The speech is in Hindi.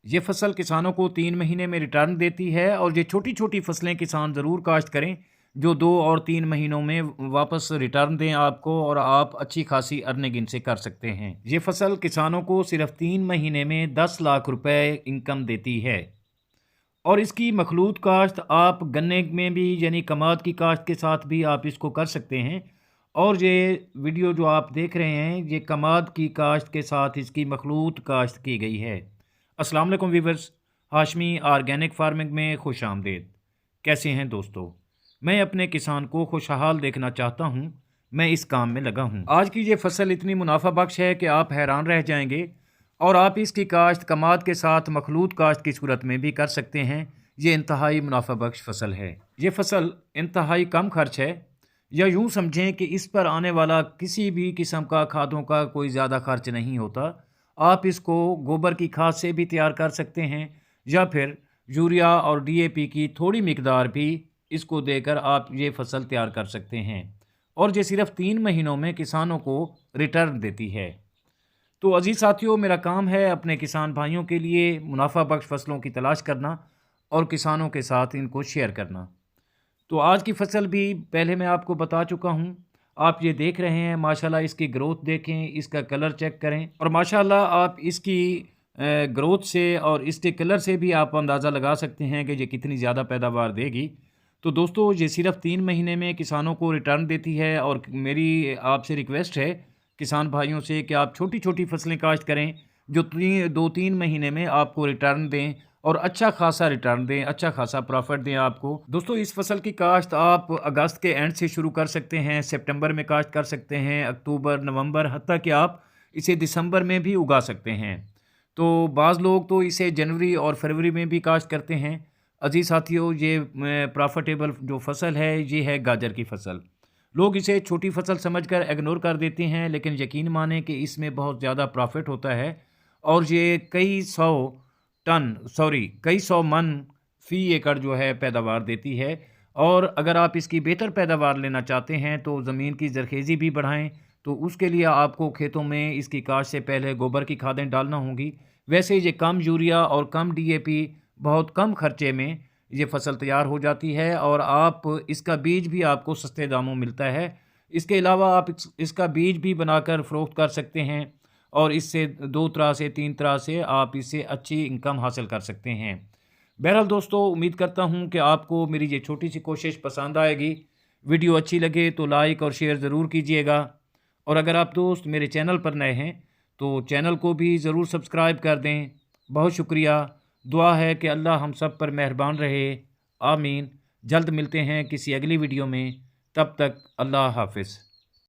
ये फसल किसानों को 3 महीने में रिटर्न देती है और ये छोटी छोटी फसलें किसान ज़रूर काश्त करें जो 2 और 3 महीनों में वापस रिटर्न दें आपको और आप अच्छी खासी अर्निंग इनसे कर सकते हैं। ये फसल किसानों को सिर्फ 3 महीने में 10 लाख रुपए इनकम देती है। और इसकी मखलूत काश्त आप गन्ने में भी यानी कमाद की काश्त के साथ भी आप इसको कर सकते हैं। और ये वीडियो जो आप देख रहे हैं ये कमाद की काश्त के साथ इसकी मखलूत काश्त की गई है। अस्सलाम वालेकुम वीवर्स, हाशमी ऑर्गेनिक फार्मिंग में खुश आमदेद। कैसे हैं दोस्तों? मैं अपने किसान को खुशहाल देखना चाहता हूँ। मैं इस काम में लगा हूँ। आज की ये फसल इतनी मुनाफा बख्श है कि आप हैरान रह जाएंगे। और आप इसकी काश्त कमाद के साथ मखलूत काश्त की सूरत में भी कर सकते हैं। ये इंतहाई मुनाफा बख्श फसल है। ये फसल इंतहाई कम खर्च है, या यूँ समझें कि इस पर आने वाला किसी भी किस्म का खादों का कोई ज़्यादा खर्च नहीं होता। आप इसको गोबर की खाद से भी तैयार कर सकते हैं या फिर यूरिया और डीएपी की थोड़ी मिकदार भी इसको देकर आप ये फसल तैयार कर सकते हैं। और ये सिर्फ 3 महीनों में किसानों को रिटर्न देती है। तो अजीज़ साथियों, मेरा काम है अपने किसान भाइयों के लिए मुनाफा बख्श फसलों की तलाश करना और किसानों के साथ इनको शेयर करना। तो आज की फसल भी पहले मैं आपको बता चुका हूँ। आप ये देख रहे हैं, माशाल्लाह इसकी ग्रोथ देखें, इसका कलर चेक करें और माशाल्लाह आप इसकी ग्रोथ से और इसके कलर से भी आप अंदाज़ा लगा सकते हैं कि ये कितनी ज़्यादा पैदावार देगी। तो दोस्तों, ये सिर्फ 3 महीने में किसानों को रिटर्न देती है और मेरी आपसे रिक्वेस्ट है किसान भाइयों से कि आप छोटी छोटी फसलें काश्त करें जो 2-3 महीने में आपको रिटर्न दें और अच्छा खासा रिटर्न दें, अच्छा खासा प्रॉफिट दें आपको। दोस्तों, इस फसल की काश्त आप अगस्त के एंड से शुरू कर सकते हैं, सितंबर में काश्त कर सकते हैं, अक्टूबर, नवंबर, हत्ता कि आप इसे दिसंबर में भी उगा सकते हैं। तो बाज़ लोग तो इसे जनवरी और फरवरी में भी काश्त करते हैं। अजीज़ साथियों, ये प्रॉफिटेबल जो फसल है ये है गाजर की फसल। लोग इसे छोटी फसल समझकर इग्नोर कर देते हैं, लेकिन यकीन माने कि इसमें बहुत ज़्यादा प्रॉफिट होता है और ये कई सौ मन फ़ी एकड़ जो है पैदावार देती है। और अगर आप इसकी बेहतर पैदावार लेना चाहते हैं तो ज़मीन की ज़रखेज़ी भी बढ़ाएं, तो उसके लिए आपको खेतों में इसकी काश्त से पहले गोबर की खादें डालना होंगी। वैसे ये कम यूरिया और कम डीएपी, बहुत कम खर्चे में ये फसल तैयार हो जाती है और आप इसका बीज भी आपको सस्ते दामों मिलता है। इसके अलावा आप इसका बीज भी बनाकर फ़रोख्त कर सकते हैं और इससे 2 तरह से 3 तरह से आप इससे अच्छी इनकम हासिल कर सकते हैं। बहरहाल दोस्तों, उम्मीद करता हूँ कि आपको मेरी ये छोटी सी कोशिश पसंद आएगी। वीडियो अच्छी लगे तो लाइक और शेयर ज़रूर कीजिएगा और अगर आप दोस्त मेरे चैनल पर नए हैं तो चैनल को भी ज़रूर सब्सक्राइब कर दें। बहुत शुक्रिया। दुआ है कि अल्लाह हम सब पर मेहरबान रहे। आमीन। जल्द मिलते हैं किसी अगली वीडियो में। तब तक अल्लाह हाफ़िज़।